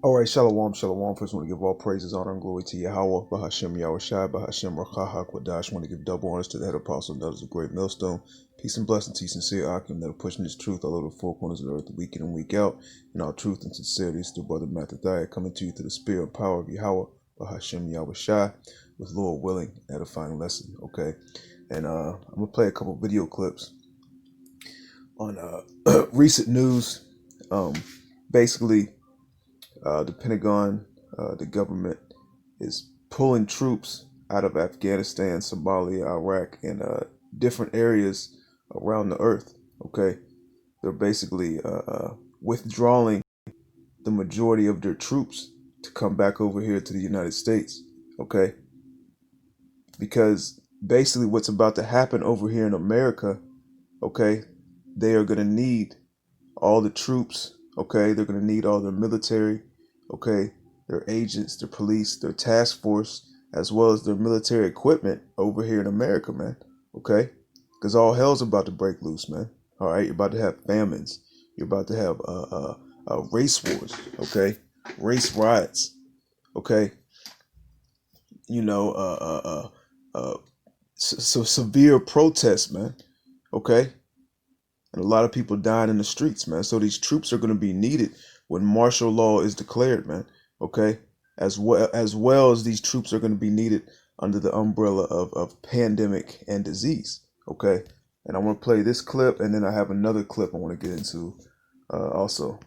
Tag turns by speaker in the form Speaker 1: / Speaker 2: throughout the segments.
Speaker 1: All right, shalom, shalom. First, want to give all praises, honor, and glory to Yahweh, Bahashem, Yahushai, Bahashem, Rakah, Kwadash. Want to give double honors to the head apostle, that is a great millstone. Peace and blessing to you, sincere Akim, that are pushing this truth all over the four corners of the earth, week in and week out. And our truth and sincerity is through Brother Mattathiah, coming to you through the spirit and power of Yahweh, Bahashem, Yahushai, with Lord willing, edifying lesson, okay? And I'm going to play a couple video clips on recent news. Basically, the Pentagon, the government is pulling troops out of Afghanistan, Somalia, Iraq, and different areas around the earth. Okay, they're basically withdrawing the majority of their troops to come back over here to the United States. Okay, because basically what's about to happen over here in America, okay, they are going to need all the troops. Okay, they're going to need all their military. Okay, their agents, their police, their task force, as well as their military equipment over here in America, man. Okay, because all hell's about to break loose, man. All right, you're about to have famines. You're about to have race wars. Okay, race riots. Okay, you know, so severe protests, man. Okay, and a lot of people dying in the streets, man. So these troops are going to be needed when martial law is declared, man. Okay, as well as these troops are going to be needed under the umbrella of pandemic and disease. Okay, and I want to play this clip, and then I have another clip I want to get into also.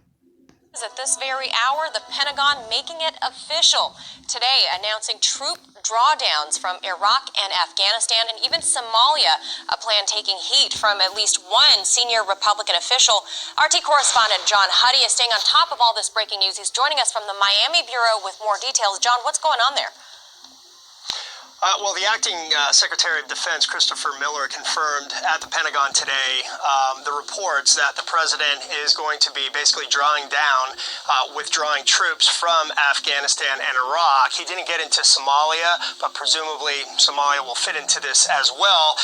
Speaker 2: At this very hour, the Pentagon making it official today, announcing troop drawdowns from Iraq and Afghanistan and even Somalia, a plan taking heat from at least one senior Republican official. RT correspondent John Huddy is staying on top of all this breaking news. He's joining us from the Miami Bureau with more details. John, what's going on there?
Speaker 3: Well, the acting Secretary of Defense, Christopher Miller, confirmed at the Pentagon today the reports that the president is going to be basically drawing down, withdrawing troops from Afghanistan and Iraq. He didn't get into Somalia, but presumably Somalia will fit into this as well.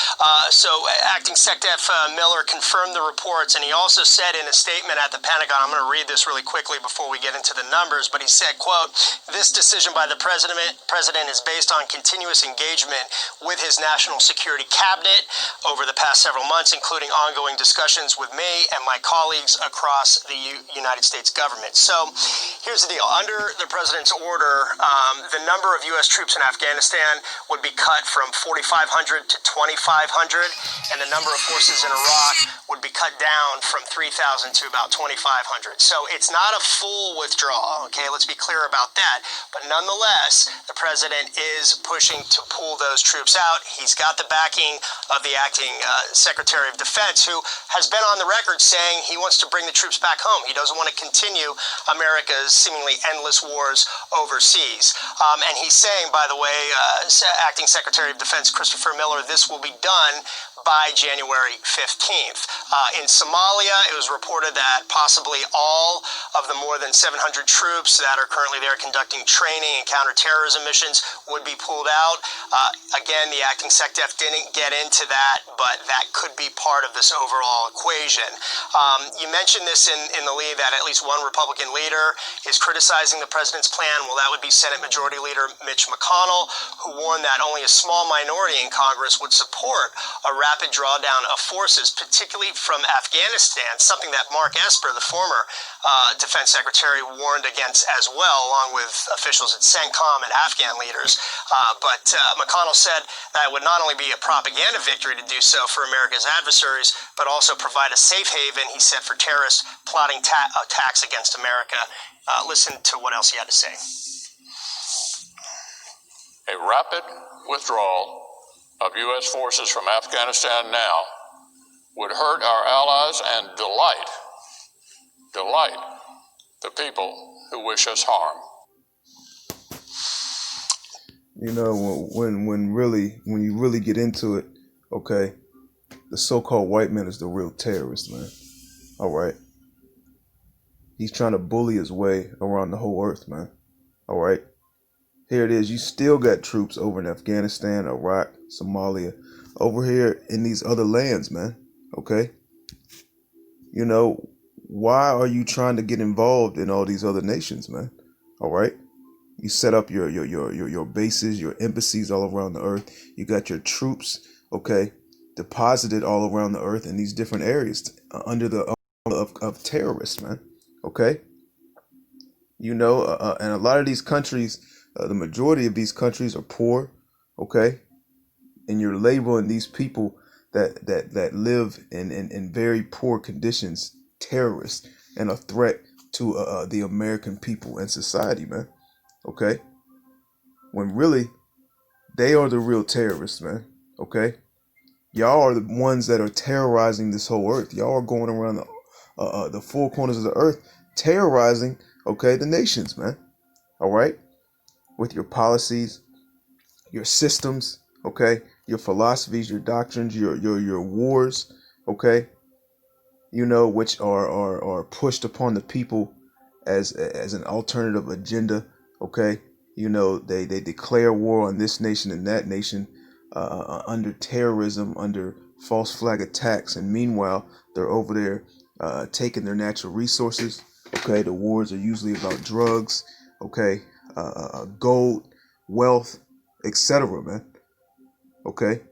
Speaker 3: So acting SecDef Miller confirmed the reports, and he also said in a statement at the Pentagon, I'm going to read this really quickly before we get into the numbers, but he said, quote, "This decision by the president is based on continuous engagement with his national security cabinet over the past several months, including ongoing discussions with me and my colleagues across the United States government." So here's the deal. Under the president's order, the number of U.S. troops in Afghanistan would be cut from 4,500 to 2,500, and the number of forces in Iraq would be cut down from 3,000 to about 2,500. So it's not a full withdrawal, okay? Let's be clear about that. But nonetheless, the president is pushing to pull those troops out. He's got the backing of the acting Secretary of Defense, who has been on the record saying he wants to bring the troops back home. He doesn't want to continue America's seemingly endless wars overseas. And he's saying, by the way, acting Secretary of Defense Christopher Miller, this will be done by January 15th. In Somalia, it was reported that possibly all of the more than 700 troops that are currently there conducting training and counterterrorism missions would be pulled out. Again, the acting SecDef didn't get into that, but that could be part of this overall equation. You mentioned this in the lead that at least one Republican leader is criticizing the president's plan. Well, that would be Senate Majority Leader Mitch McConnell, who warned that only a small minority in Congress would support a rapid drawdown of forces, particularly from Afghanistan, something that Mark Esper, the former defense secretary, warned against as well, along with officials at CENTCOM and Afghan leaders. But McConnell said that it would not only be a propaganda victory to do so for America's adversaries, but also provide a safe haven, he said, for terrorists plotting attacks against America. Listen to what else he had to say.
Speaker 4: A rapid withdrawal of U.S. forces from Afghanistan now would hurt our allies and delight the people who wish us harm.
Speaker 1: You know, when you really get into it, okay, the so-called white man is the real terrorist, man. All right. He's trying to bully his way around the whole earth, man. All right. Here it is. You still got troops over in Afghanistan, Iraq, Somalia, over here in these other lands, man. Okay. You know, why are you trying to get involved in all these other nations, man? All right. You set up your bases, your embassies all around the earth. You got your troops, okay, deposited all around the earth in these different areas under the of terrorists, man. Okay. And a lot of these countries, the majority of these countries are poor, okay, and you're labeling these people that live in very poor conditions terrorists and a threat to the American people and society, man. Okay, when really they are the real terrorists, man. Okay, y'all are the ones that are terrorizing this whole earth. Y'all are going around the four corners of the earth terrorizing, okay, the nations, man. All right, with your policies, your systems, okay, your philosophies, your doctrines, your wars, okay, which are pushed upon the people as an alternative agenda, okay. They declare war on this nation and that nation under terrorism, under false flag attacks, and meanwhile they're over there taking their natural resources. Okay, the wars are usually about drugs, okay, gold, wealth, etc., man. Okay.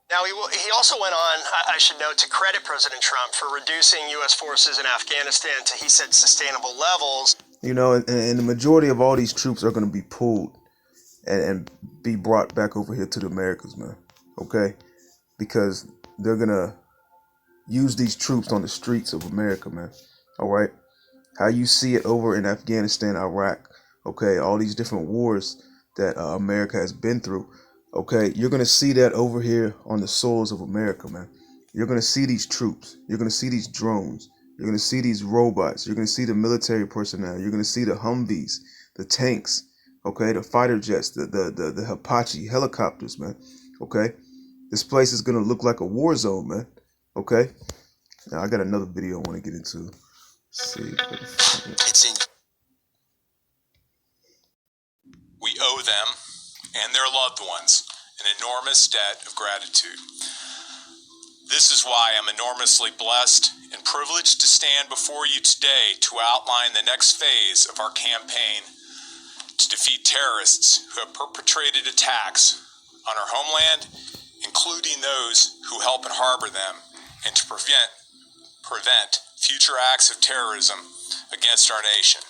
Speaker 3: Now, he also went on, I should note, to credit President Trump for reducing U.S. forces in Afghanistan to, he said, sustainable levels.
Speaker 1: And the majority of all these troops are going to be pulled and be brought back over here to the Americas, man. Okay? Because they're going to use these troops on the streets of America, man. All right? How you see it over in Afghanistan, Iraq, okay, all these different wars that America has been through. Okay, you're going to see that over here on the soils of America, man. You're going to see these troops. You're going to see these drones. You're going to see these robots. You're going to see the military personnel. You're going to see the Humvees, the tanks, okay, the fighter jets, the Apache helicopters, man. Okay, this place is going to look like a war zone, man. Okay, now I got another video I want to get into. Let's see.
Speaker 5: We owe them and their loved ones an enormous debt of gratitude. This is why I'm enormously blessed and privileged to stand before you today to outline the next phase of our campaign to defeat terrorists who have perpetrated attacks on our homeland, including those who help and harbor them, and to prevent future acts of terrorism against our nation.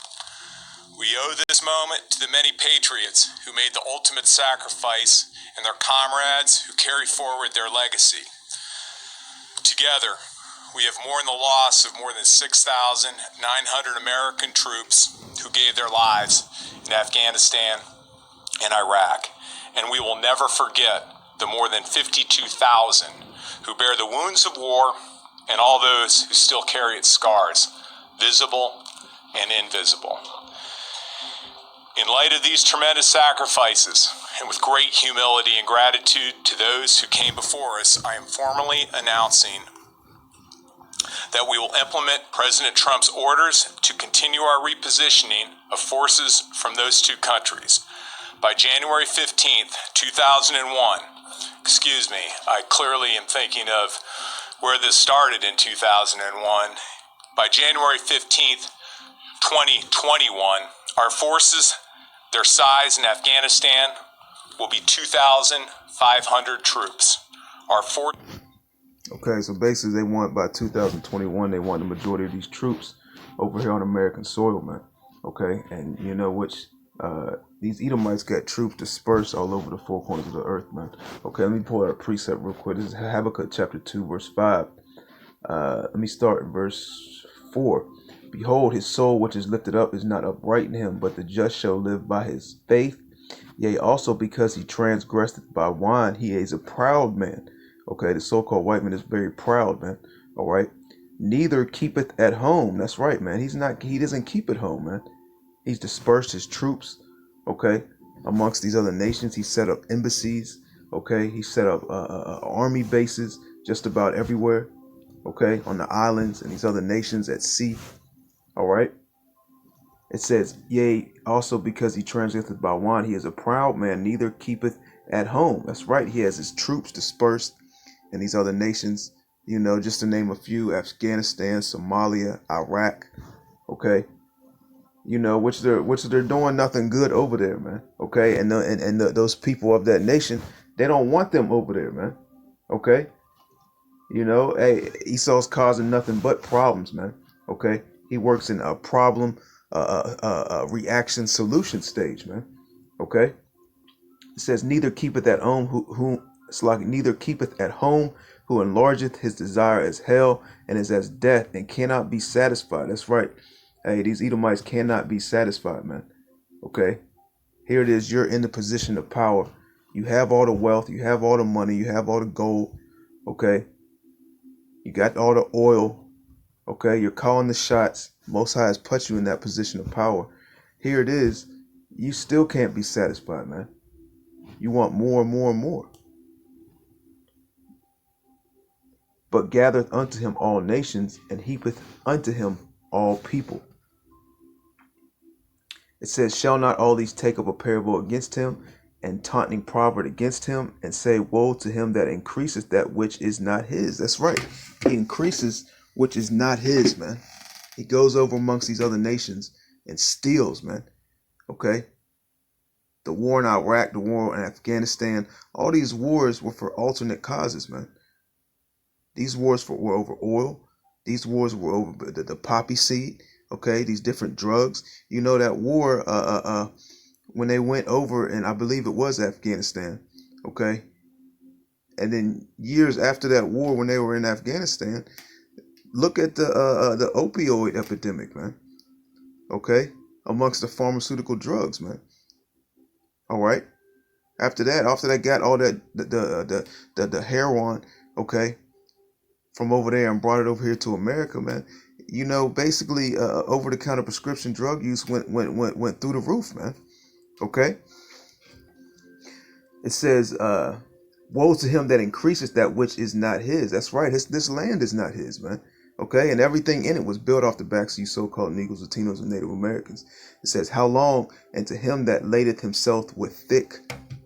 Speaker 5: We owe this moment to the many patriots who made the ultimate sacrifice and their comrades who carry forward their legacy. Together, we have mourned the loss of more than 6,900 American troops who gave their lives in Afghanistan and Iraq, and we will never forget the more than 52,000 who bear the wounds of war and all those who still carry its scars, visible and invisible. In light of these tremendous sacrifices, and with great humility and gratitude to those who came before us, I am formally announcing that we will implement President Trump's orders to continue our repositioning of forces from those two countries. By January 15th, 2001, I clearly am thinking of where this started in 2001. By January 15th, 2021, our forces, their size in Afghanistan, will be 2,500 troops.
Speaker 1: Okay, so basically they want by 2021, they want the majority of these troops over here on American soil, man. Okay, and these Edomites got troops dispersed all over the four corners of the earth, man. Okay, let me pull out a precept real quick. This is Habakkuk chapter 2, verse 5. Let me start in verse 4. Behold, his soul which is lifted up is not upright in him, but the just shall live by his faith. Yea, also because he transgressed by wine, he is a proud man. Okay, the so-called white man is very proud, man. All right. Neither keepeth at home. That's right, man. He doesn't keep at home, man. He's dispersed his troops, okay, amongst these other nations. He set up embassies, okay. He set up army bases just about everywhere, okay, on the islands and these other nations at sea. All right. It says, yea, also because he transgresseth by wine, he is a proud man, neither keepeth at home. That's right. He has his troops dispersed in these other nations, just to name a few: Afghanistan, Somalia, Iraq. Okay. which they're doing nothing good over there, man. Okay, and those people of that nation, they don't want them over there, man. Okay, hey, Esau's causing nothing but problems, man. Okay, he works in a problem, reaction solution stage, man. Okay, it says neither keepeth at home neither keepeth at home who enlargeth his desire as hell and is as death and cannot be satisfied. That's right. Hey, these Edomites cannot be satisfied, man. Okay, here it is. You're in the position of power. You have all the wealth. You have all the money. You have all the gold. Okay, you got all the oil. Okay, you're calling the shots. Most High has put you in that position of power. Here it is. You still can't be satisfied, man. You want more and more and more. But gathereth unto him all nations, and heapeth unto him all people. It says, shall not all these take up a parable against him, and taunting proverb against him, and say, woe to him that increaseth that which is not his. That's right. He increases which is not his, man. He goes over amongst these other nations and steals, man. Okay? The war in Iraq, the war in Afghanistan, all these wars were for alternate causes, man. These wars were over oil. These wars were over the poppy seed. Okay, these different drugs. That war when they went over, and I believe it was Afghanistan. Okay, and then years after that war, when they were in Afghanistan, look at the opioid epidemic, man. Okay, amongst the pharmaceutical drugs, man. All right. After they got all that the heroin, okay, from over there and brought it over here to America, man. Basically, over-the-counter prescription drug use went through the roof, man. Okay. It says, "Woe to him that increases that which is not his." That's right. This land is not his, man. Okay, and everything in it was built off the backs of you so-called Negroes, Latinos, and Native Americans. It says, "How long? And to him that ladeth himself with thick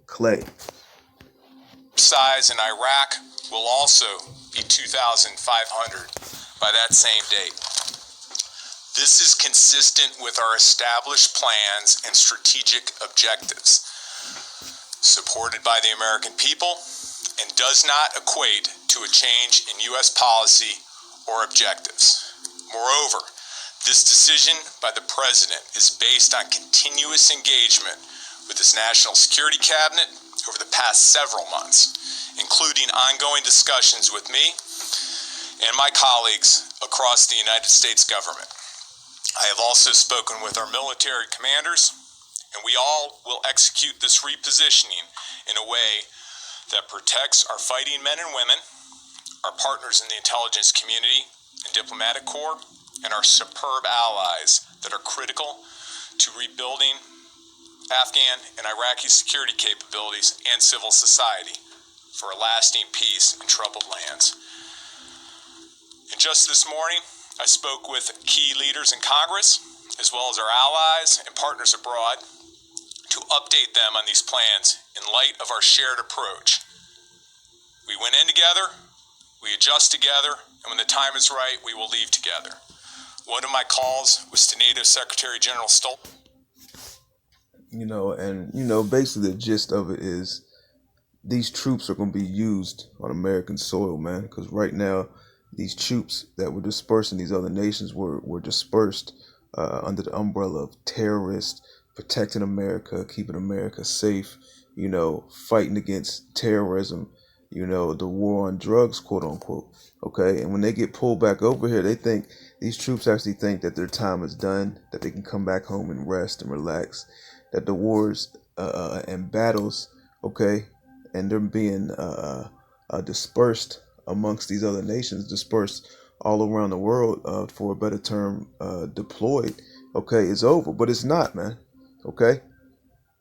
Speaker 1: clay."
Speaker 5: Size in Iraq will also be 2,500 by that same date. This is consistent with our established plans and strategic objectives, supported by the American people, and does not equate to a change in U.S. policy or objectives. Moreover, this decision by the President is based on continuous engagement with his National Security Cabinet over the past several months, including ongoing discussions with me and my colleagues across the United States government. I have also spoken with our military commanders, and we all will execute this repositioning in a way that protects our fighting men and women, our partners in the intelligence community and diplomatic corps, and our superb allies that are critical to rebuilding Afghan and Iraqi security capabilities and civil society for a lasting peace in troubled lands. And just this morning, I spoke with key leaders in Congress, as well as our allies and partners abroad, to update them on these plans in light of our shared approach. We went in together, we adjust together, and when the time is right, we will leave together. One of my calls was to NATO Secretary General Stoltenberg.
Speaker 1: Basically the gist of it is these troops are going to be used on American soil, man, because right now these troops that were dispersed in these other nations were dispersed under the umbrella of terrorists, protecting America, keeping America safe, fighting against terrorism, the war on drugs, quote unquote. Okay. And when they get pulled back over here, these troops actually think that their time is done, that they can come back home and rest and relax, that the wars and battles, okay, and them being dispersed amongst these other nations, dispersed all around the world, for a better term, deployed, okay, is over. But it's not, man. Okay,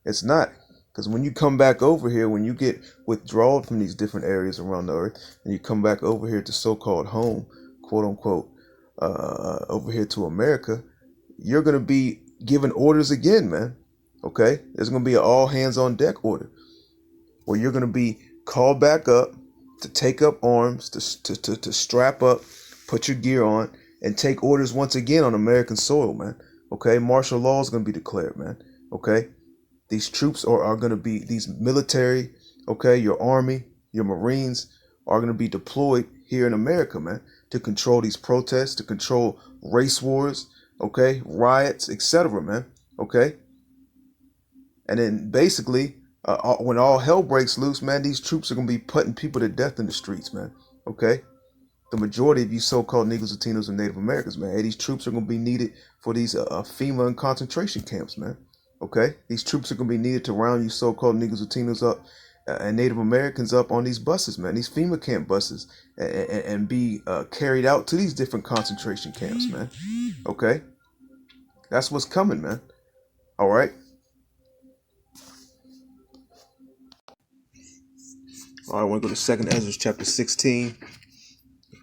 Speaker 1: it's not. Because when you come back over here, when you get withdrawn from these different areas around the earth, and you come back over here to so-called home, quote unquote, over here to America, you're going to be given orders again, man. Okay, there's going to be an all hands on deck order where you're going to be called back up to take up arms, to strap up, put your gear on, and take orders once again on American soil, man. Okay, martial law is going to be declared, man. Okay, these troops are going to be, these military, okay, your army, your Marines are going to be deployed here in America, man, to control these protests, to control race wars, okay, riots, etc., man. Okay, and then basically, when all hell breaks loose, man, these troops are going to be putting people to death in the streets, man. Okay, the majority of you so-called Negroes, Latinos, and Native Americans, man, hey, these troops are going to be needed for these FEMA and concentration camps, man. Okay, these troops are going to be needed to round you so-called Negroes, Latinos up and Native Americans up on these buses, man, these FEMA camp buses, and be carried out to these different concentration camps, man. Okay, that's what's coming, man. All right. All right, I want to go to 2nd Ezra chapter 16,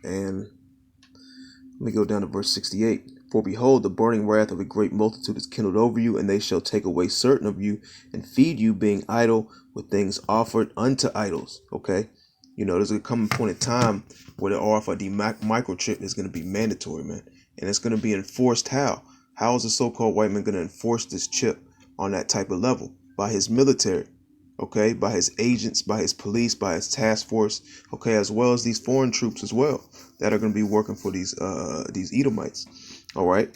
Speaker 1: and let me go down to verse 68. For behold, the burning wrath of a great multitude is kindled over you, and they shall take away certain of you and feed you, being idle with things offered unto idols. Okay, you know, there's a coming point in time where the RFID microchip is going to be mandatory, man, and it's going to be enforced. How is the so-called white man going to enforce this chip on that type of level? By his military. Okay, by his agents, by his police, by his task force, okay, as well as these foreign troops as well that are going to be working for these Edomites. All right,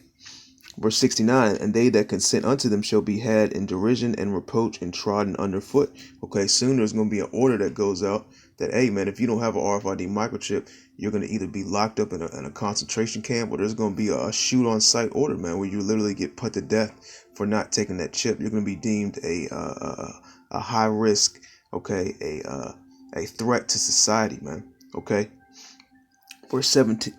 Speaker 1: verse 69, and they that consent unto them shall be had in derision and reproach and trodden underfoot. Okay, soon there's going to be an order that goes out that, hey, man, if you don't have an RFID microchip, you're going to either be locked up in a concentration camp, or there's going to be a shoot on sight order, man, where you literally get put to death for not taking that chip. You're going to be deemed a high risk, okay, a threat to society, man. Okay, verse 70,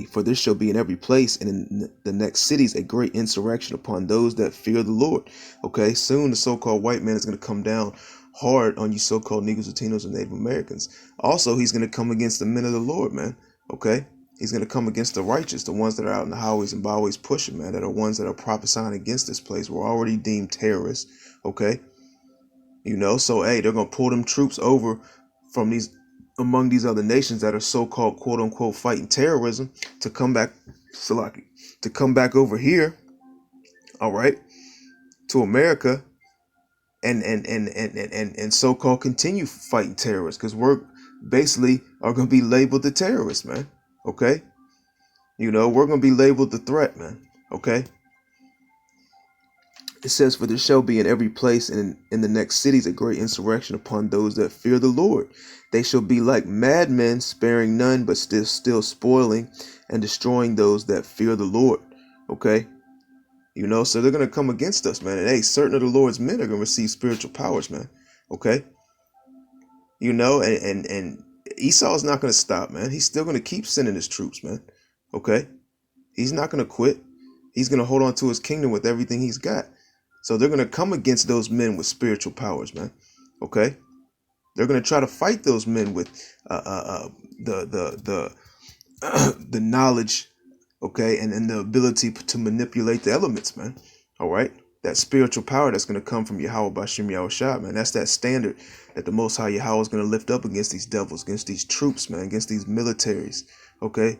Speaker 1: for this shall be in every place and in the next cities a great insurrection upon those that fear the Lord. Okay, soon the so-called white man is going to come down hard on you so-called Negroes, Latinos, and Native Americans. Also, he's going to come against the men of the Lord, man. Okay, he's going to come against the righteous, the ones that are out in the highways and byways pushing, man, that are ones that are prophesying against this place. We're already deemed terrorists. Okay, you know, so hey, they're going to pull them troops over from among these other nations that are so-called quote unquote fighting terrorism to come back, to come back over here, all right, to America and so-called continue fighting terrorists, because we're basically are going to be labeled the terrorists, man. Okay, you know, we're going to be labeled the threat, man. Okay, it says, for there shall be in every place and in the next cities a great insurrection upon those that fear the Lord. They shall be like madmen, sparing none, but still spoiling and destroying those that fear the Lord. Okay, you know, so they're going to come against us, man. And hey, certain of the Lord's men are going to receive spiritual powers, man. Okay, you know, and Esau's not going to stop, man. He's still going to keep sending his troops, man. Okay, he's not going to quit. He's going to hold on to his kingdom with everything he's got. So they're going to come against those men with spiritual powers, man. Okay, they're going to try to fight those men with the knowledge, okay, and the ability to manipulate the elements, man. All right, that spiritual power that's going to come from Yahweh Bashim Yahushua, man. That's that standard that the Most High Yahweh is going to lift up against these devils, against these troops, man, against these militaries, okay,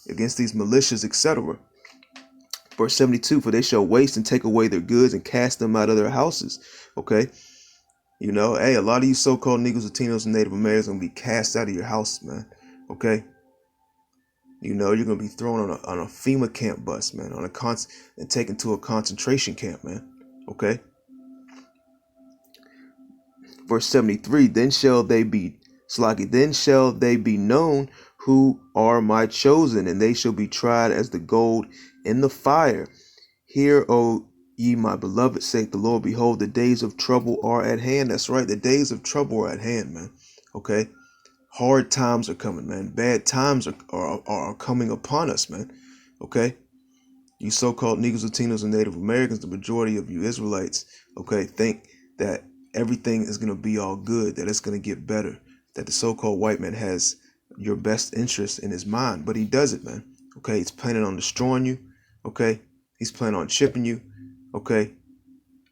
Speaker 1: against these militias, etc. Verse 72, for they shall waste and take away their goods and cast them out of their houses. Okay, you know, hey, a lot of you so-called Negroes, Latinos, and Native Americans are going to be cast out of your house, man. Okay, you know, you're going to be thrown on a FEMA camp bus, man, and taken to a concentration camp, man. Okay, verse 73, then shall they be known who are my chosen, and they shall be tried as the gold in the fire. Hear, O ye my beloved, saith the Lord, behold, the days of trouble are at hand. That's right, the days of trouble are at hand, man. Okay, hard times are coming, man. Bad times are coming upon us, man. Okay, you so-called Negroes, Latinos, and Native Americans, the majority of you Israelites, okay, think that everything is going to be all good, that it's going to get better, that the so-called white man has your best interest in his mind, but he doesn't, man. Okay, he's planning on destroying you. Okay, he's planning on chipping you. Okay,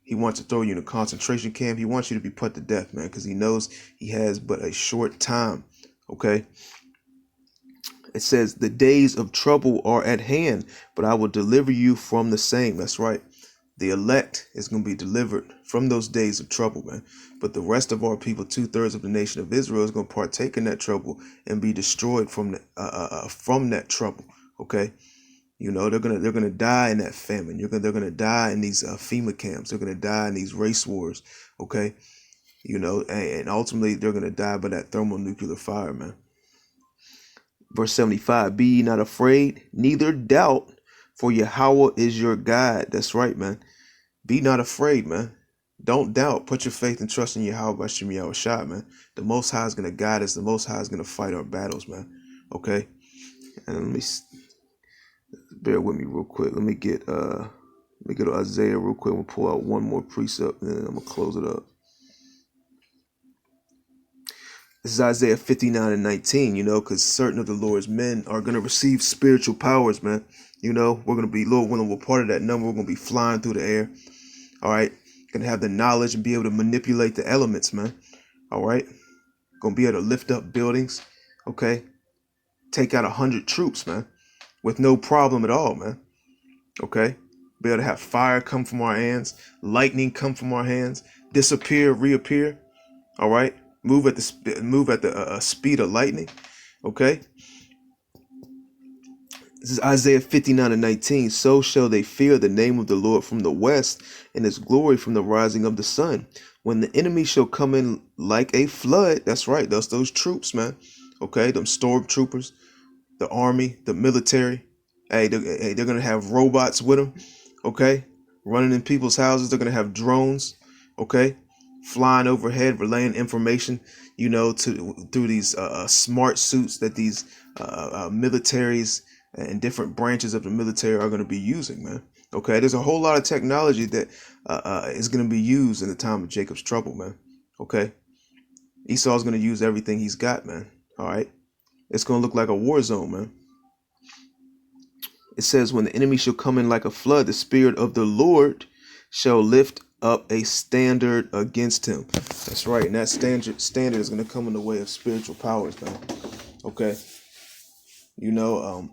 Speaker 1: he wants to throw you in a concentration camp. He wants you to be put to death, man, because he knows he has but a short time. Okay, It says the days of trouble are at hand, but I will deliver you from the same. That's right. The elect is going to be delivered from those days of trouble, man. But the rest of our people, 2/3 of the nation of Israel, is going to partake in that trouble and be destroyed from that trouble. Okay, you know they're gonna die in that famine. They're gonna die in these FEMA camps. They're gonna die in these race wars. Okay, you know, and ultimately they're gonna die by that thermonuclear fire, man. Verse 75, be ye not afraid, neither doubt, for Yahweh is your God. That's right, man. Be not afraid, man. Don't doubt. Put your faith and trust in Yahweh by Shem Yahushua, man. The Most High is going to guide us. The Most High is going to fight our battles, man. Okay? And let me, bear with me real quick. Let me get Isaiah real quick. We'll pull out one more precept, and then I'm going to close it up. This is Isaiah 59:19, you know, because certain of the Lord's men are going to receive spiritual powers, man. You know, we're going to be, Lord willing, we're part of that number. We're going to be flying through the air. All right. Going to have the knowledge and be able to manipulate the elements, man. All right. Going to be able to lift up buildings. Okay. Take out 100 troops, man, with no problem at all, man. Okay. Be able to have fire come from our hands, lightning come from our hands, disappear, reappear. All right. Move at the speed of lightning. Okay. This is Isaiah 59:19. So shall they fear the name of the Lord from the west, and his glory from the rising of the sun. When the enemy shall come in like a flood. That's right. That's those troops, man. Okay. Them stormtroopers, the army, the military. Hey, they're going to have robots with them. Okay. Running in people's houses. They're going to have drones. Okay. Flying overhead, relaying information, you know, through these smart suits that these militaries and different branches of the military are going to be using, man. Okay, there's a whole lot of technology that is going to be used in the time of Jacob's trouble, man. Okay, Esau's going to use everything he's got, man. All right, it's going to look like a war zone, man. It says, when the enemy shall come in like a flood, the spirit of the Lord shall lift up a standard against him. That's right. And that standard is going to come in the way of spiritual powers, man. Okay. You know,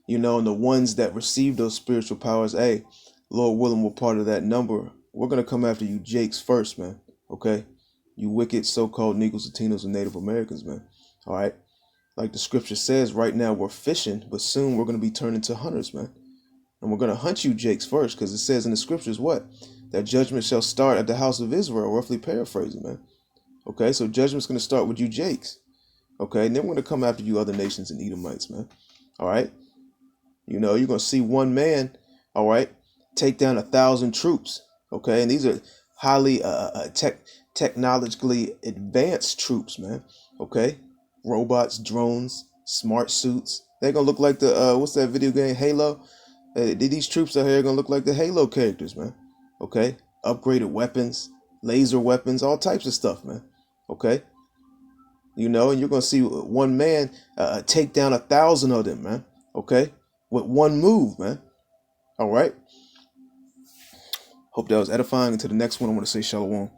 Speaker 1: you know, and the ones that receive those spiritual powers, hey, Lord willing, we're part of that number. We're going to come after you Jakes first, man. Okay. You wicked so-called Negroes, Latinos, and Native Americans, man. All right. Like the scripture says, right now we're fishing, but soon we're going to be turned into hunters, man. And we're going to hunt you Jakes first, because it says in the scriptures what? That judgment shall start at the house of Israel, roughly paraphrasing, man. Okay, so judgment's going to start with you Jakes. Okay, and then we're going to come after you other nations and Edomites, man. All right. You know, you're going to see one man, all right, take down 1,000 troops. Okay, and these are highly technologically advanced troops, man. Okay, robots, drones, smart suits. They're going to look like the, what's that video game, Halo? These troops out here are going to look like the Halo characters, man. Okay, upgraded weapons, laser weapons, all types of stuff, man. Okay, you know, and you're gonna see one man take down 1,000 of them, man. Okay, with one move, man. All right. Hope that was edifying. Until the next one, I want to say shalom.